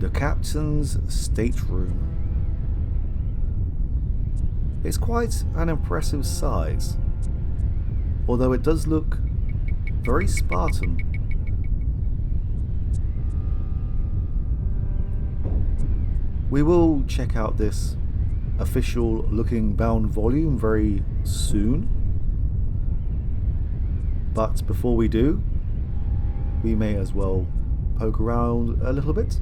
The captain's stateroom. It's quite an impressive size, although it does look very Spartan. We will check out this official looking bound volume very soon, but before we do, we may as well poke around a little bit.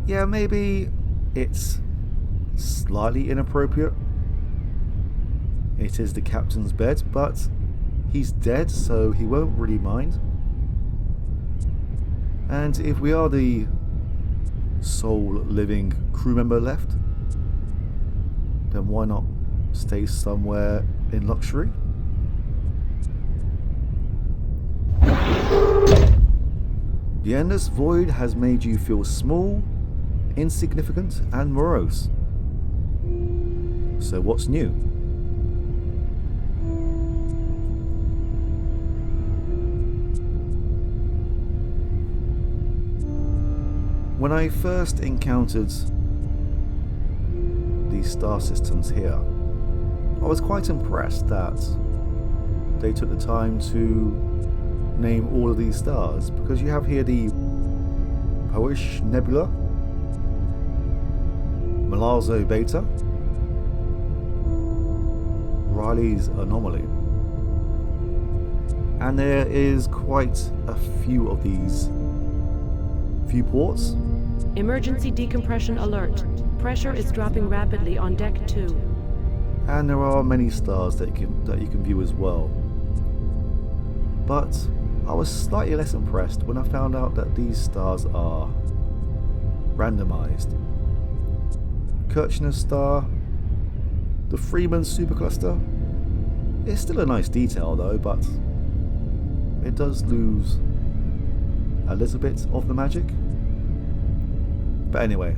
Yeah, maybe it's slightly inappropriate. It is the captain's bed, but he's dead, so he won't really mind. And if we are the sole living crew member left, then why not stay somewhere in luxury? The endless void has made you feel small, insignificant, and morose. So what's new? When I first encountered these star systems here, I was quite impressed that they took the time to name all of these stars, because you have here the Poish Nebula, Malazzo Beta, Riley's Anomaly, and there is quite a few of these viewports. Emergency decompression alert. Pressure is dropping rapidly on deck 2. And there are many stars that you can view as well. But I was slightly less impressed when I found out that these stars are randomized. Kirchner's star, the Freeman supercluster. It's still a nice detail though, but it does lose a little bit of the magic. But anyway,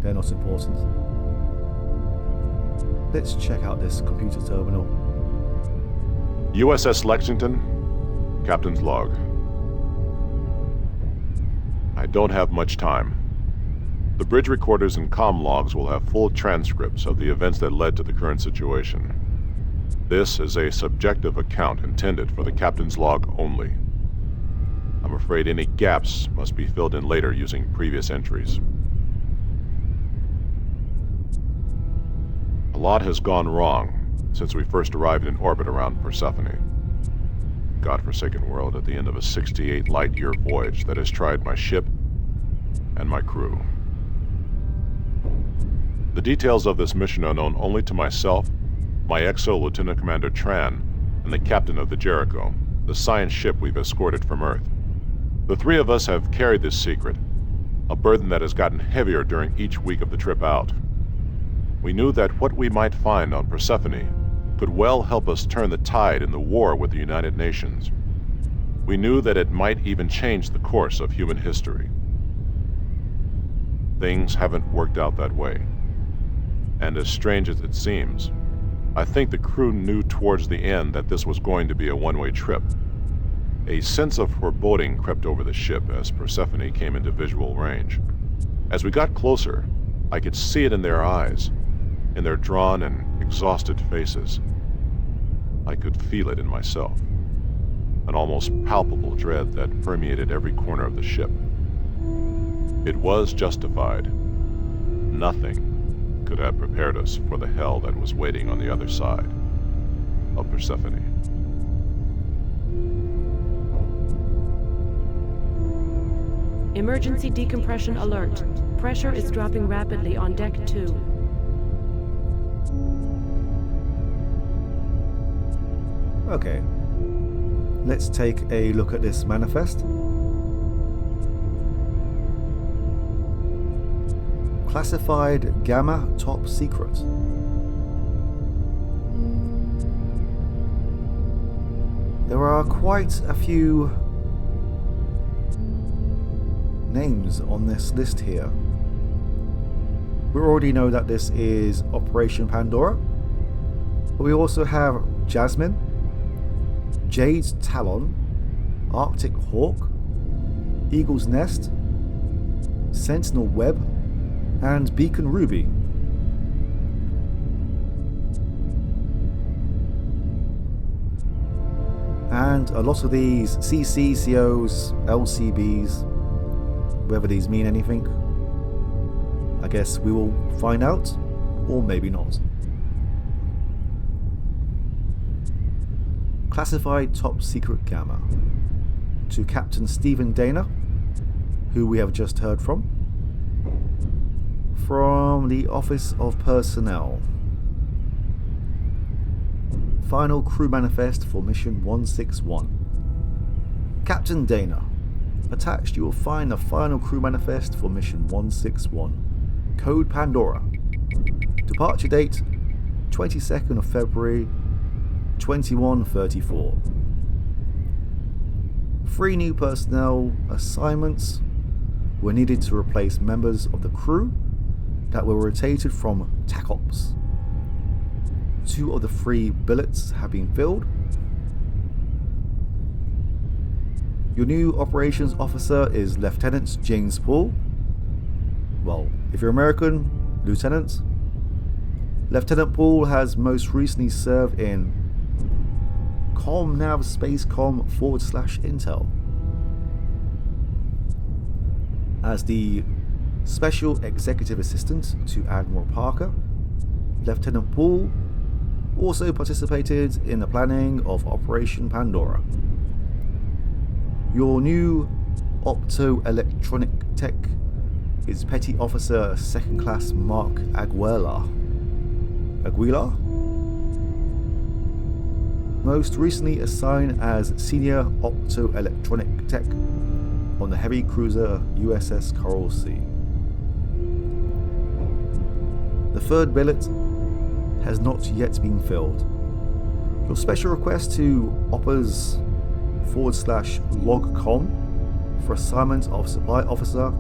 they're not important. Let's check out this computer terminal. USS Lexington, Captain's log. I don't have much time. The bridge recorders and comm logs will have full transcripts of the events that led to the current situation. This is a subjective account intended for the captain's log only. I'm afraid any gaps must be filled in later using previous entries. A lot has gone wrong since we first arrived in orbit around Persephone. Godforsaken world at the end of a 68 light-year voyage that has tried my ship and my crew. The details of this mission are known only to myself, my XO Lieutenant Commander Tran, and the captain of the Jericho, the science ship we've escorted from Earth. The three of us have carried this secret, a burden that has gotten heavier during each week of the trip out. We knew that what we might find on Persephone could well help us turn the tide in the war with the United Nations. We knew that it might even change the course of human history. Things haven't worked out that way. And as strange as it seems, I think the crew knew towards the end that this was going to be a one-way trip. A sense of foreboding crept over the ship as Persephone came into visual range. As we got closer, I could see it in their eyes, in their drawn and exhausted faces. I could feel it in myself, an almost palpable dread that permeated every corner of the ship. It was justified. Nothing could have prepared us for the hell that was waiting on the other side of Persephone. Emergency decompression alert. Pressure is dropping rapidly on deck 2. Okay, let's take a look at this manifest. Classified Gamma Top Secret. There are quite a few names on this list here. We already know that this is Operation Pandora, but we also have Jasmine, Jade's Talon, Arctic Hawk, Eagle's Nest, Sentinel Web, and Beacon Ruby. And a lot of these CC, COs, LCBs, whether these mean anything, I guess we will find out, or maybe not. Classified Top Secret Gamma. To Captain Stephen Dana, who we have just heard from the Office of Personnel. Final crew manifest for Mission 161. Captain Dana, attached you will find the final crew manifest for Mission 161. Code Pandora. Departure date 22nd of February 2134. 3 new personnel assignments were needed to replace members of the crew that were rotated from TAC Ops. 2 of the 3 billets have been filled. Your new operations officer is Lieutenant James Paul. Well, if you're American, Lieutenant. Lieutenant Paul has most recently served in ComNav Spacecom/Intel as the Special Executive Assistant to Admiral Parker. Lieutenant Paul also participated in the planning of Operation Pandora. Your new optoelectronic tech is Petty Officer 2nd Class Mark Aguilar. Most recently assigned as Senior Optoelectronic Tech on the heavy cruiser USS Coral Sea. The 3rd billet has not yet been filled. Your special request to Oppers/logcom for assignment of Supply Officer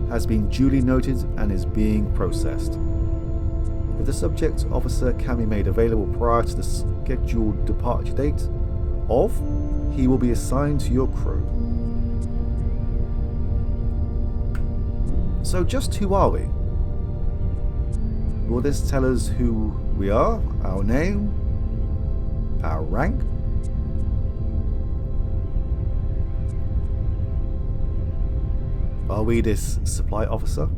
has been duly noted and is being processed. If the subject officer can be made available prior to the scheduled departure date of, he will be assigned to your crew. So just who are we? Will this tell us who we are, our name, our rank? Are we this supply officer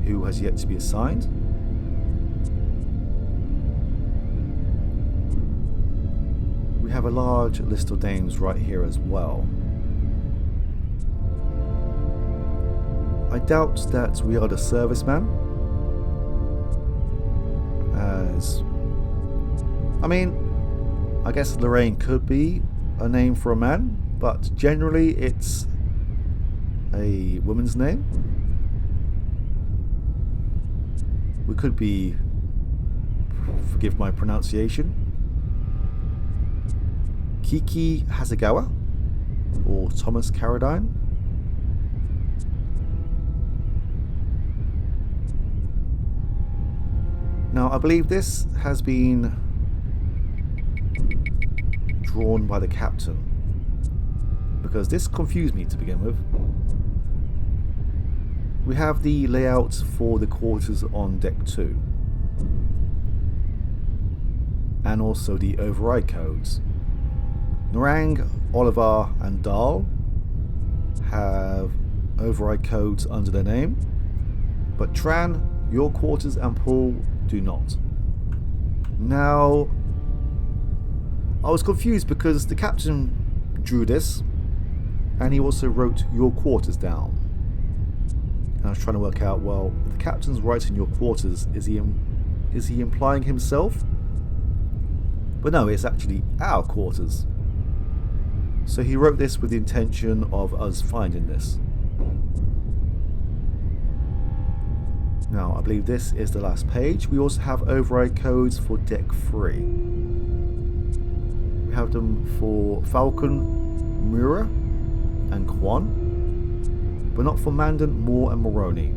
who has yet to be assigned? We have a large list of names right here as well. I doubt that we are the serviceman. I guess Lorraine could be a name for a man, but generally it's a woman's name. We could be, forgive my pronunciation, Kiki Hasegawa or Thomas Carradine. Now, I believe this has been drawn by the captain, because this confused me to begin with. We have the layout for the quarters on Deck 2, and also the override codes. Narang, Oliver, and Dahl have override codes under their name, but Tran, your quarters, and Paul do not. Now, I was confused because the captain drew this and he also wrote your quarters down. And I was trying to work out, well, if the captain's writing your quarters, is he implying himself? But no, it's actually our quarters. So he wrote this with the intention of us finding this. Now, I believe this is the last page. We also have override codes for Deck 3. We have them for Falcon, Mura, and Kwan, but not for Mandan, Moore, and Moroni.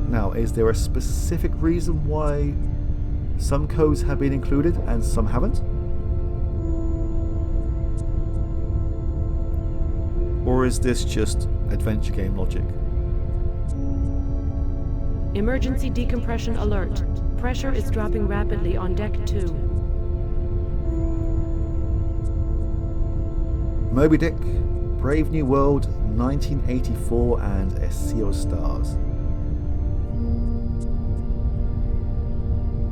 Now, is there a specific reason why some codes have been included and some haven't? Or is this just adventure game logic? Emergency decompression alert. Pressure is dropping rapidly on deck 2. Moby Dick, Brave New World, 1984 and A Sea of Stars.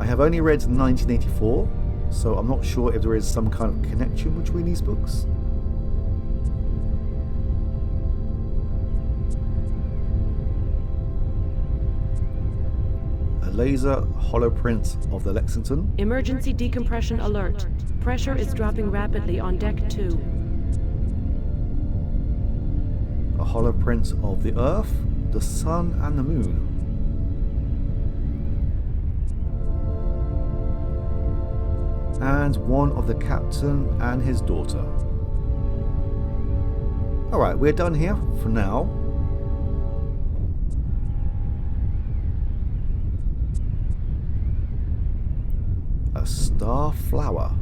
I have only read 1984, so I'm not sure if there is some kind of connection between these books. A laser holoprint of the Lexington. Emergency decompression alert. Pressure is dropping rapidly on deck 2. A holoprint of the Earth, the Sun and the Moon. And one of the captain and his daughter. Alright, we're done here for now. A star flower.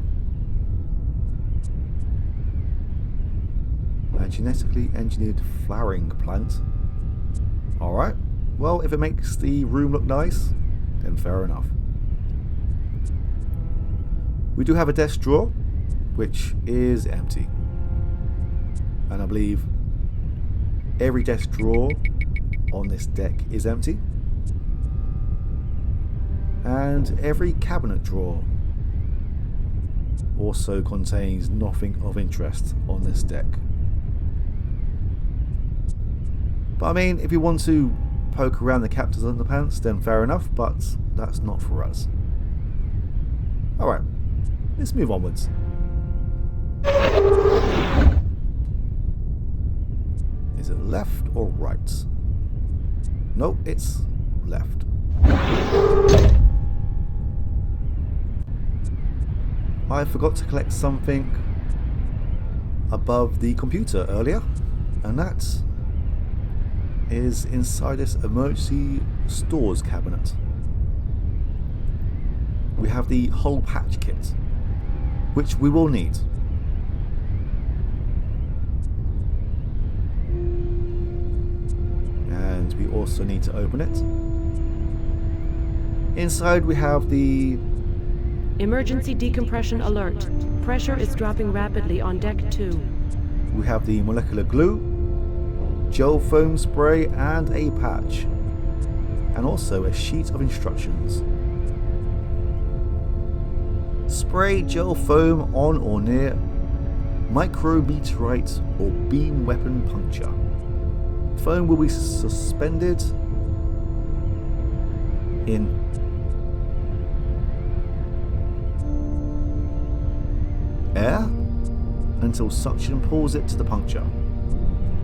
A genetically engineered flowering plant. Alright, well, if it makes the room look nice, then fair enough. We do have a desk drawer, which is empty. And I believe every desk drawer on this deck is empty. And every cabinet drawer also contains nothing of interest on this deck. But I mean, if you want to poke around the captain's underpants, then fair enough, but that's not for us. Alright, let's move onwards. Is it left or right? Nope, it's left. I forgot to collect something above the computer earlier, and that is inside this emergency stores cabinet. We have the whole patch kit, which we will need. And we also need to open it. Inside we have the Emergency decompression alert. Pressure is dropping rapidly on deck 2. We have the molecular glue, gel foam spray and a patch, and also a sheet of instructions. Spray gel foam on or near micrometeorite or beam weapon puncture. Foam will be suspended in air until suction pulls it to the puncture.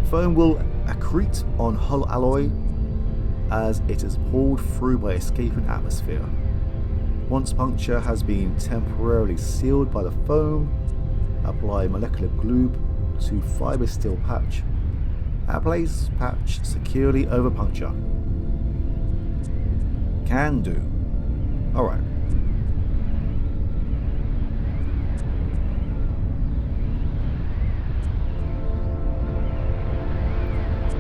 Foam will accrete on hull alloy as it is pulled through by escaping atmosphere. Once puncture has been temporarily sealed by the foam, apply molecular glue to fiber steel patch and place patch securely over puncture. Can do. Alright.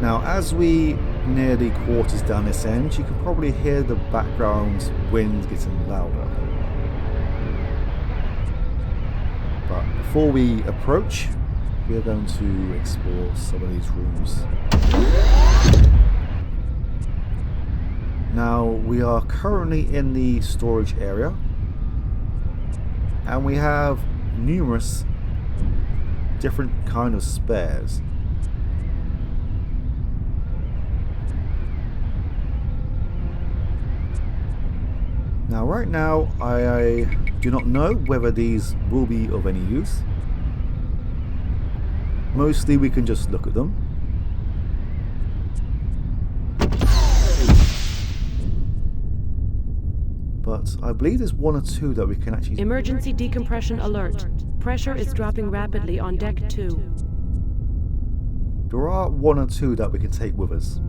Now, as we near the quarters down this end, you can probably hear the background wind getting louder. But before we approach, we are going to explore some of these rooms. Now, we are currently in the storage area, and we have numerous different kind of spares. Now, right now, I do not know whether these will be of any use. Mostly we can just look at them. But I believe there's one or two that we can actually... Emergency decompression alert. Pressure is dropping rapidly on deck 2. There are one or two that we can take with us.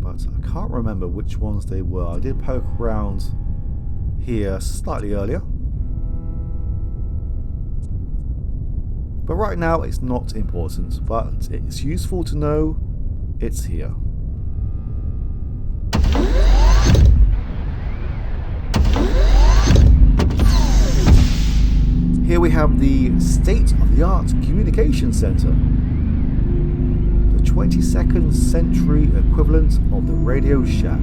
But I can't remember which ones they were. I did poke around here slightly earlier. But right now it's not important, but it's useful to know it's here. Here we have the state-of-the-art communication center, the 22nd century equivalent of the Radio Shack.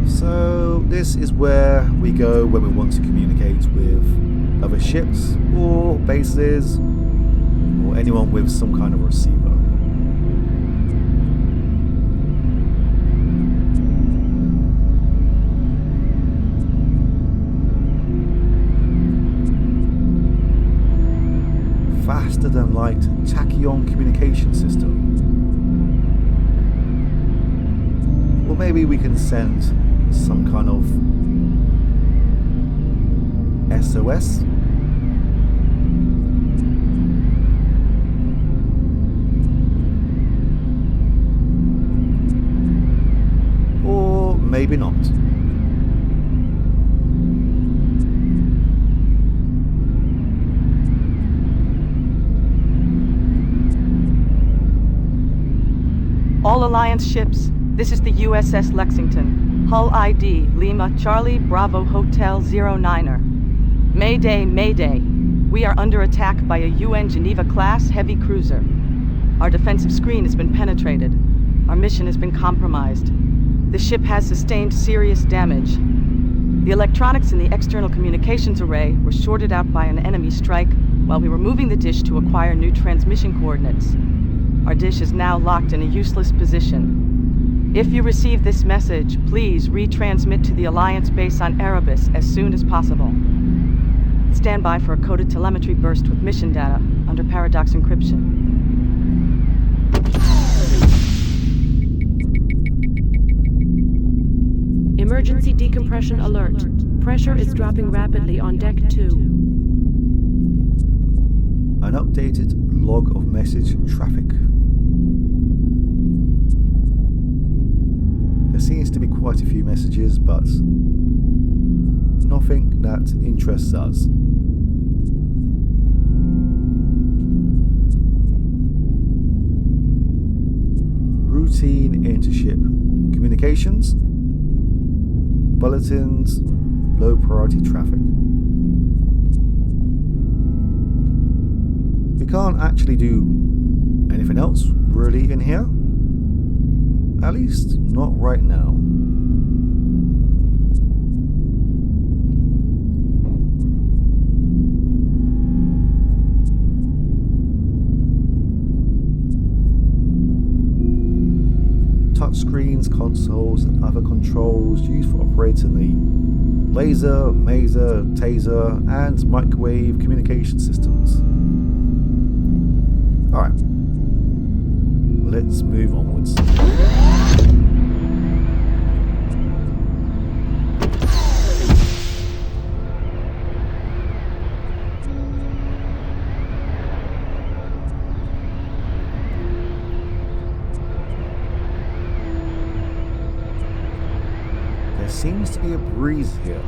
So this is where we go when we want to communicate with other ships or bases or anyone with some kind of receiver. Faster than light tachyon communication system. Or maybe we can send some kind of SOS. Or maybe not. All Alliance ships, this is the USS Lexington. Hull ID, Lima, Charlie, Bravo, Hotel, 09er. Mayday, Mayday. We are under attack by a UN Geneva-class heavy cruiser. Our defensive screen has been penetrated. Our mission has been compromised. The ship has sustained serious damage. The electronics in the external communications array were shorted out by an enemy strike while we were moving the dish to acquire new transmission coordinates. Our dish is now locked in a useless position. If you receive this message, please retransmit to the Alliance base on Erebus as soon as possible. Stand by for a coded telemetry burst with mission data under Paradox encryption. Emergency decompression alert. Pressure is dropping rapidly on deck 2. An updated log of message traffic. There seems to be quite a few messages, but nothing that interests us. Routine intership communications, bulletins, low priority traffic. We can't actually do anything else really in here. At least not right now. Touchscreens, consoles, and other controls used for operating the laser, maser, taser, and microwave communication systems. Alright, let's move onwards. There seems to be a breeze here.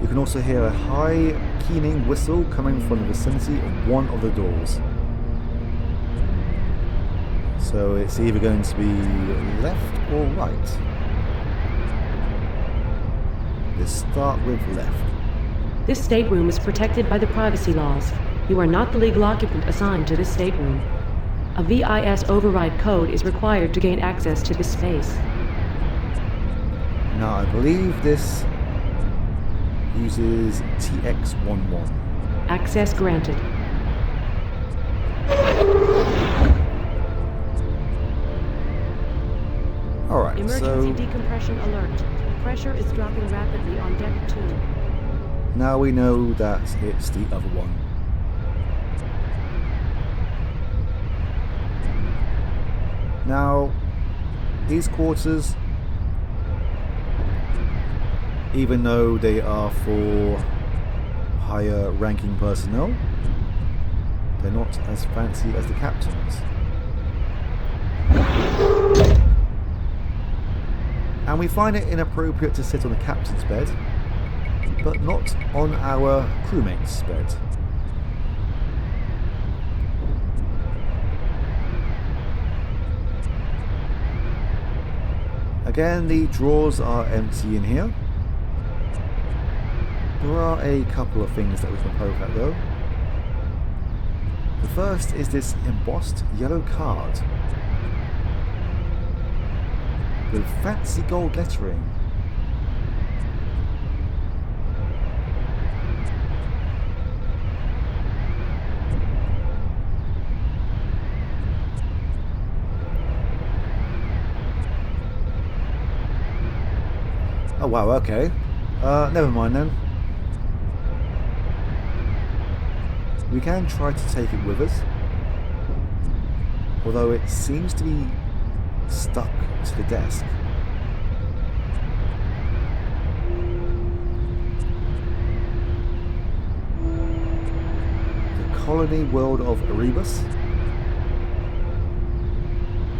You can also hear a high keening whistle coming from the vicinity of one of the doors. So it's either going to be left or right. Let's start with left. This stateroom is protected by the privacy laws. You are not the legal occupant assigned to this stateroom. A VIS override code is required to gain access to this space. Now I believe this uses TX11. Access granted. Alright, Emergency so decompression alert. Pressure is dropping rapidly on deck 2. now we know that it's the other one. Now, these quarters, even though they are for higher ranking personnel, they're not as fancy as the captain's. And we find it inappropriate to sit on the captain's bed, but not on our crewmate's bed. Again, the drawers are empty in here. There are a couple of things that we can poke at though. The first is this embossed yellow card with fancy gold lettering. Oh wow, okay. Never mind then. We can try to take it with us, although it seems to be stuck to the desk. The colony world of Erebus,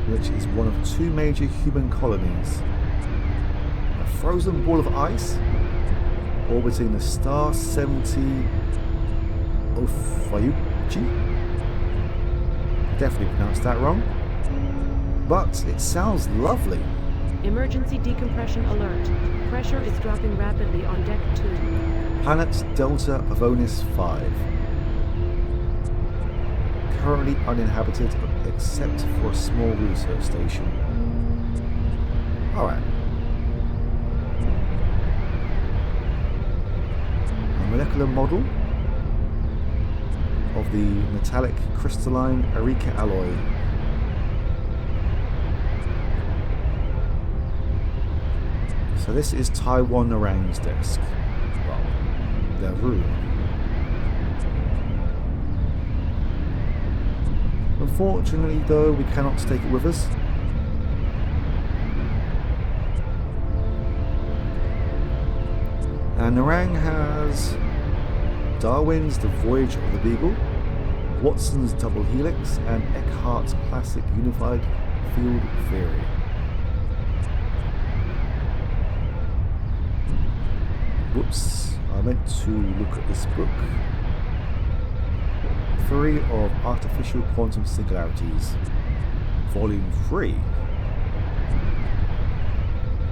which is one of two major human colonies. A frozen ball of ice orbiting the star 70 Ophiuchi. Definitely pronounced that wrong, but it sounds lovely. Emergency decompression alert. Pressure is dropping rapidly on deck 2. Planet Delta Pavonis 5. Currently uninhabited except for a small research station. Alright. A molecular model of the metallic crystalline Erica alloy. So this is Taiwan Narang's desk. Well, their room. Unfortunately though, we cannot take it with us. And Narang has Darwin's The Voyage of the Beagle, Watson's Double Helix, and Eckhart's classic Unified Field Theory. Whoops, I meant to look at this book. Theory of Artificial Quantum Singularities, Volume 3.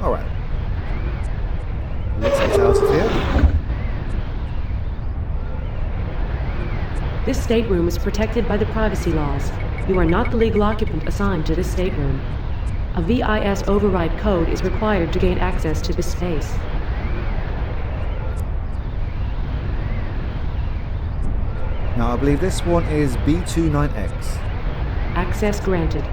Alright. Let's get out of here. This stateroom is protected by the privacy laws. You are not the legal occupant assigned to this stateroom. A VIS override code is required to gain access to this space. Now I believe this one is B29X. Access granted.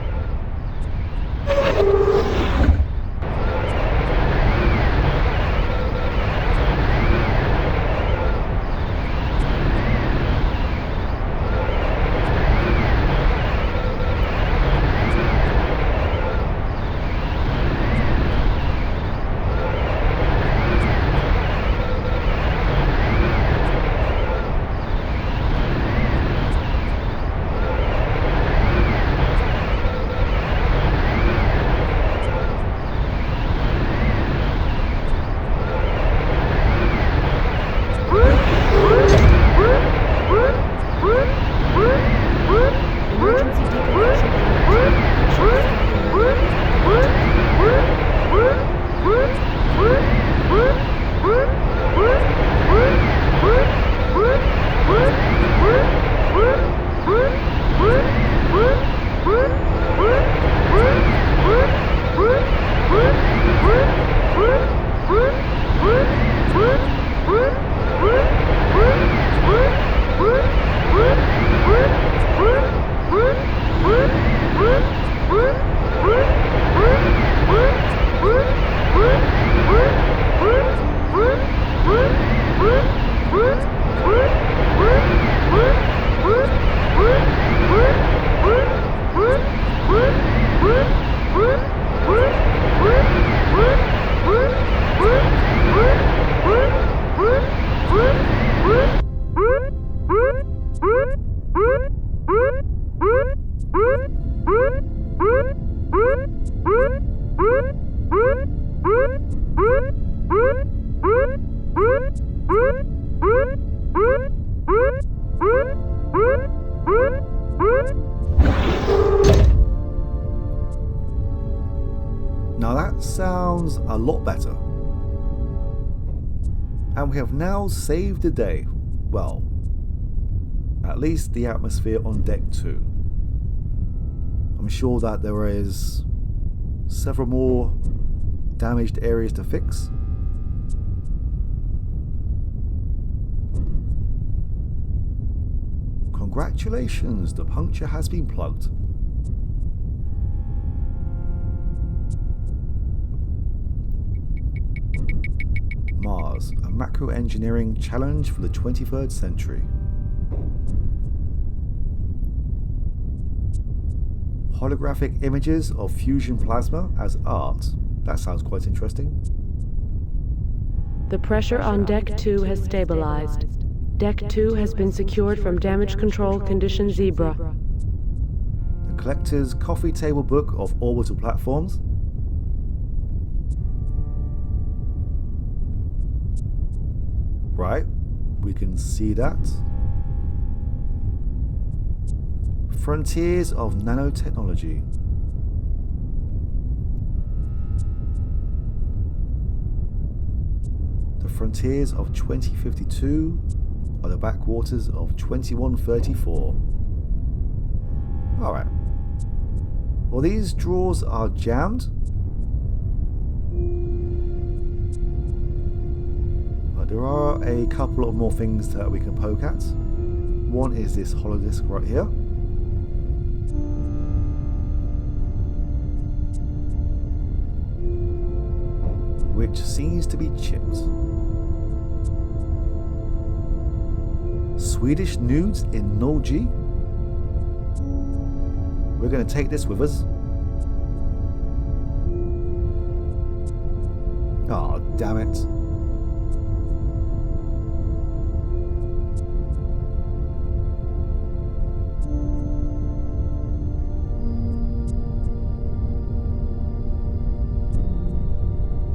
sounds a lot better. And we have now saved the day. Well, at least the atmosphere on deck 2. I'm sure that there is several more damaged areas to fix. Congratulations, the puncture has been plugged. Mars, a macro engineering challenge for the 23rd century. Holographic images of fusion plasma as art. That sounds quite interesting. The pressure on Deck 2 has stabilized. Deck 2 has been secured from damage control condition Zebra. The collector's coffee table book of orbital platforms. Right, we can see that. Frontiers of nanotechnology. The frontiers of 2052 are the backwaters of 2134. Alright. Well, these drawers are jammed. But there are a couple of more things that we can poke at. One is this holodisc right here. Which seems to be chipped. Swedish nudes in Null G. We're going to take this with us. Oh, damn it.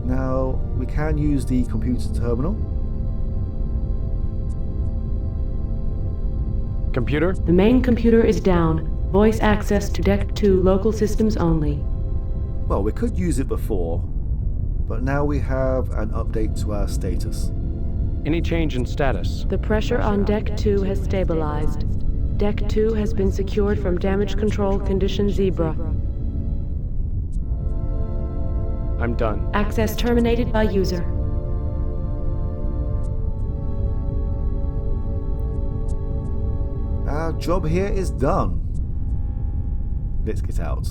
Now, we can use the computer terminal. Computer? The main computer is down. Voice access to Deck 2 local systems only. Well, we could use it before, but now we have an update to our status. Any change in status? The pressure on Deck 2 has stabilized. Deck 2 has been secured from damage control condition Zebra. I'm done. Access terminated by user. Our job here is done. Let's get out.